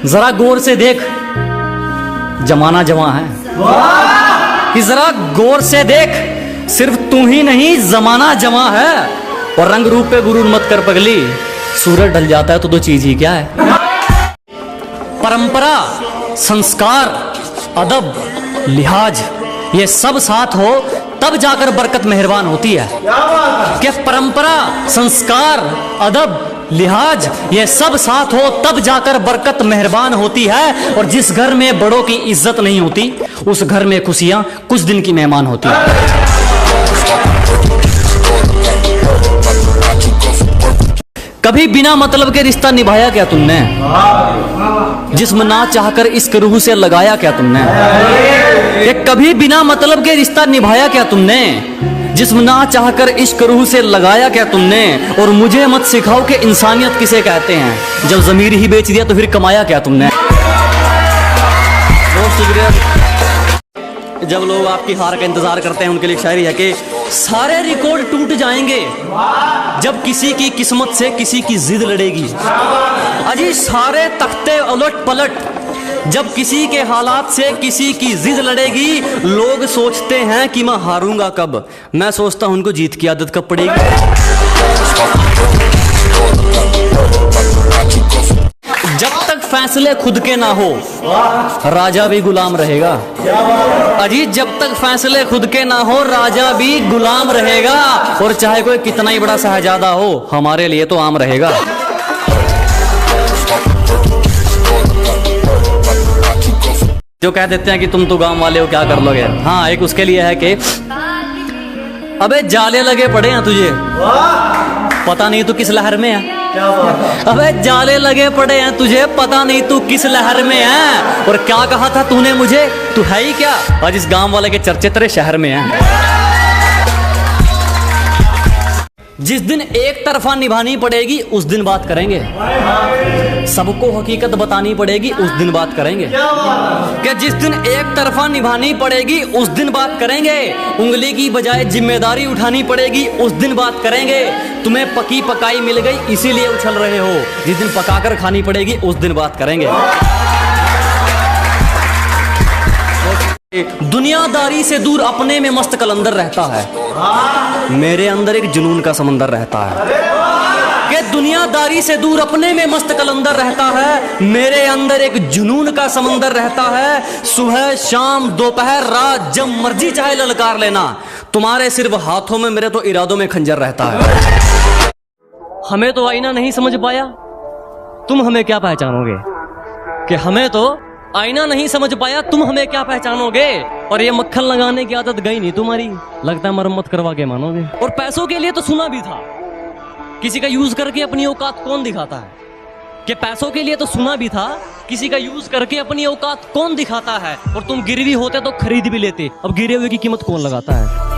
जरा गौर से देख, जमाना जवां है कि जरा गौर से देख, सिर्फ तू ही नहीं जमाना जवां है। और रंग रूप पे गुरूर मत कर पगली, सूरज ढल जाता है तो दो चीज ही क्या है? परंपरा, संस्कार, अदब, लिहाज, ये सब साथ हो तब जाकर बरकत मेहरबान होती है। क्या परंपरा, संस्कार, अदब, लिहाज, ये सब साथ हो तब जाकर बरकत मेहरबान होती है। और जिस घर में बड़ों की इज्जत नहीं होती, उस घर में खुशियां कुछ दिन की मेहमान होती है। कभी बिना मतलब के रिश्ता निभाया क्या तुमने? जिस्म ना चाहकर इश्क रूह से लगाया क्या तुमने? ये कभी बिना मतलब के रिश्ता निभाया क्या तुमने? जिस्म ना चाहकर इश्क रूह से लगाया क्या तुमने? और मुझे मत सिखाओ कि इंसानियत किसे कहते हैं, जब ज़मीर ही बेच दिया तो फिर कमाया क्या तुमने? जब लोग आपकी हार का इंतजार करते हैं, उनके लिए शायरी है कि सारे रिकॉर्ड टूट जाएंगे जब किसी की किस्मत से किसी की जिद लड़ेगी। अजी सारे तख्ते उलट पलट जब किसी के हालात से किसी की जिद लड़ेगी। लोग सोचते हैं कि मैं हारूंगा कब, मैं सोचता हूं उनको जीत की आदत कब पड़ेगी। जब तक फैसले खुद के ना हो, राजा भी गुलाम रहेगा। अजी जब तक फैसले खुद के ना हो, राजा भी गुलाम रहेगा। और चाहे कोई कितना ही बड़ा शहजादा हो, हमारे लिए तो आम रहेगा। जो कह देते हैं कि तुम तो गांव वाले हो, क्या कर लोगे। हाँ, एक उसके लिए है कि अबे जाले लगे पड़े हैं तुझे, पता नहीं तू किस लहर में है। अबे जाले लगे पड़े हैं तुझे, पता नहीं तू किस लहर में है। और क्या कहा था तूने मुझे, तू है ही क्या? आज इस गांव वाले के चर्चे तेरे शहर में हैं। जिस दिन एक तरफा निभानी पड़ेगी उस दिन बात करेंगे, सबको हकीकत बतानी पड़ेगी उस दिन बात करेंगे। क्या जिस दिन एक तरफा निभानी पड़ेगी उस दिन बात करेंगे। उंगली की बजाय जिम्मेदारी उठानी पड़ेगी उस दिन बात करेंगे। तुम्हें पकी पकाई मिल गई इसीलिए उछल रहे हो, जिस दिन पकाकर खानी पड़ेगी उस दिन बात करेंगे। दुनियादारी से दूर अपने में मस्त कलंदर रहता है, मेरे अंदर एक जुनून का समंदर रहता है। कि दुनियादारी से दूर अपने में मस्त कलंदर रहता है, मेरे अंदर एक जुनून का समंदर रहता है। सुबह शाम दोपहर रात जब मर्जी चाहे ललकार लेना, तुम्हारे सिर्फ हाथों में मेरे तो इरादों में खंजर रहता है। हमें तो आईना नहीं समझ पाया, तुम हमें क्या पहचानोगे। कि हमें तो आईना नहीं समझ पाया, तुम हमें क्या पहचानोगे। और ये मक्खन लगाने की आदत गई नहीं तुम्हारी, लगता है मरम्मत करवा के मानोगे। और पैसों के लिए तो सुना भी था, किसी का यूज करके अपनी औकात कौन दिखाता है। कि पैसों के लिए तो सुना भी था, किसी का यूज करके अपनी औकात कौन दिखाता है। और तुम गिरवी होते तो खरीद भी लेते, अब गिरे हुए की कीमत कौन लगाता है।